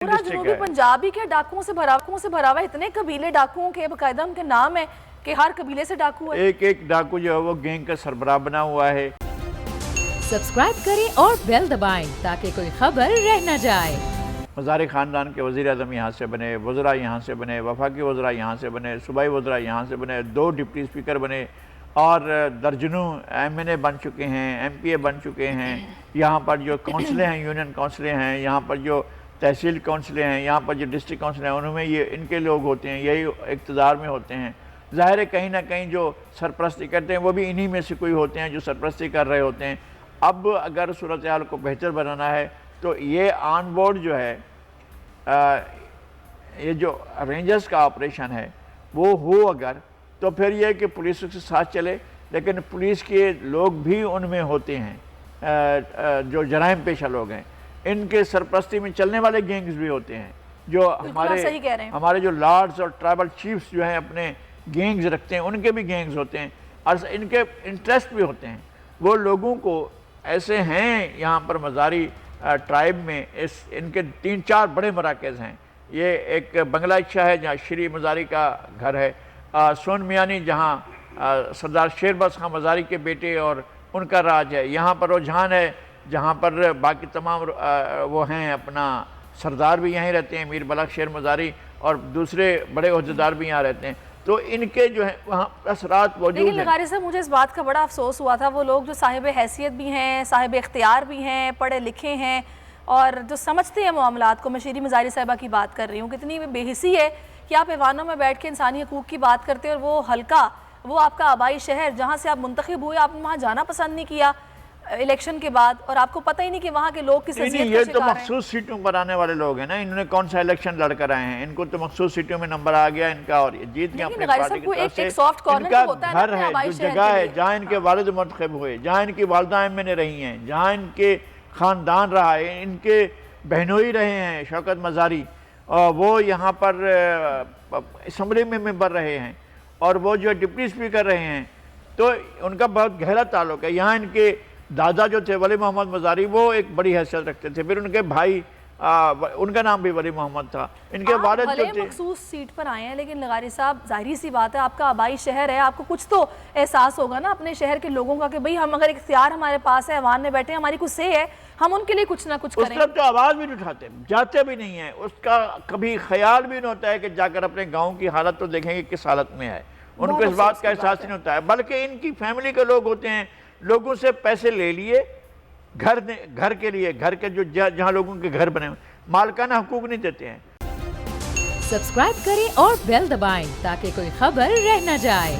पूरा जनूबी पंजाब ही के डाकुओं से भरा हुआ, इतने कबीले डाकुओं के बाकायदा उनके नाम है कि हर कबीले से डाकू है। एक एक डाकू जो है वो गैंग का सरबराह बना हुआ है। सब्सक्राइब करें और बेल दबाएं ताकि कोई खबर रह न जाए। मज़ारी ख़ानदान के वज़ीर आज़म यहाँ से बने, वज़रा यहाँ से बने, वफाकी वज़रा यहाँ से बने, सूबाई वज़रा यहाँ से बने, 2 डिप्टी स्पीकर बने और दर्जनों MNA बन चुके हैं, MPA बन चुके हैं। यहाँ पर जो काउंसिलें हैं, यूनियन काउंसिलें हैं, यहाँ पर जो तहसील काउंसिलें हैं, यहाँ पर जो डिस्ट्रिक्ट काउंसिल हैं, उनमें ये इनके लोग होते हैं, यही इक़्तिदार में होते हैं। ज़ाहिर है कहीं ना कहीं जो सरपरस्ती करते हैं वो भी इन्हीं में से कोई होते हैं जो सरपरस्ती कर रहे होते हैं। अब अगर सूरत हाल को बेहतर बनाना है तो ये ऑन बोर्ड जो है ये जो रेंजर्स का ऑपरेशन है वो हो अगर, तो फिर ये कि पुलिस के साथ चले, लेकिन पुलिस के लोग भी उनमें होते हैं जो जराइम पेशा लोग हैं, इनके सरपरस्ती में चलने वाले गैंग्स भी होते हैं। जो हमारे जो लॉर्ड्स और ट्राइबल चीफ्स जो हैं अपने गैंग्स रखते हैं, उनके भी गैंग्स होते हैं और इनके इंटरेस्ट भी होते हैं। वो लोगों को ऐसे हैं यहाँ पर मज़ारी ट्राइब में इनके 3-4 बड़े मराकज़ हैं। ये एक बंगला इच्छा है जहाँ श्री मज़ारी का घर है, सोन मियानी जहाँ सरदार शेरबस खां मज़ारी के बेटे और उनका राज है, यहाँ पर रुझान है जहाँ पर बाकी तमाम वो हैं अपना सरदार भी यहीं रहते हैं, मीर बलख शेर मज़ारी और दूसरे बड़े ओहदेदार भी यहाँ रहते हैं। तो इनके जो है वहाँ असरात मौजूद हैं। लेकिन लगारी साहब मुझे इस बात का बड़ा अफसोस हुआ था, वो लोग जो साहिब हैसियत भी हैं, साहिब इख्तियार भी हैं, पढ़े लिखे हैं और जो समझते हैं मामलात को, मैं श्री मज़ारी साहिबा की बात कर रही हूँ, कितनी बेहिसी है कि आप ऐवानों में बैठ के इंसानी हकूक़ की बात करते हैं और वो हल्का, वो आपका आबाई शहर जहाँ से आप मुंतखब हुए, आपने वहाँ जाना पसंद नहीं किया इलेक्शन के बाद और आपको पता ही नहीं कि वहाँ के लोग किस अज़ियत का शिकार हैं। ये तो मखसूस सीटों पर आने वाले लोग हैं ना, इन्होंने कौन सा इलेक्शन लड़ कर आए हैं, इनको तो मखसूस सीटों में नंबर आ गया इनका और ये जीत गए अपनी पार्टी की तरफ से। इनका घर है, जो जगह है जहाँ इनके वालिद मुंतखब हुए, जहाँ इनकी वालदा MNA रही हैं, जहाँ इनके ख़ानदान रहा है, इनके बहनोई रहे हैं शौकत मज़ारी, और वो यहाँ पर असम्बली में मेंबर रहे हैं और वो जो डिप्टी स्पीकर रहे हैं, तो उनका बहुत गहरा ताल्लुक है। यहाँ इनके दादा जो थे वली मोहम्मद मज़ारी, वो एक बड़ी हैसियत रखते थे, फिर उनके भाई उनका नाम भी वली मोहम्मद था। इनके वालिद जो थे मखसूस सीट पर आए हैं, लेकिन लगारी साहब जाहिर सी बात है आपका आबाई शहर है, आपको कुछ तो एहसास होगा ना अपने शहर के लोगों का कि भाई हम अगर इख्तियार हमारे पास है, ऐवान में बैठे हैं, हमारी कुछ से है, हम उनके लिए कुछ ना कुछ करें। उस तरफ तो आवाज़ भी नहीं उठाते, जाते भी नहीं है, उसका कभी ख्याल भी नहीं होता है कि जाकर अपने गाँव की हालत तो देखेंगे किस हालत में है, उनको इस बात का एहसास नहीं होता है। बल्कि इनकी फैमिली के लोग होते हैं, लोगों से पैसे ले लिए घर के लिए, घर के जो जहाँ लोगों के घर बने, मालकाना हकूक नहीं देते हैं। सब्सक्राइब करें और बेल दबाएं ताकि कोई खबर रह न जाए।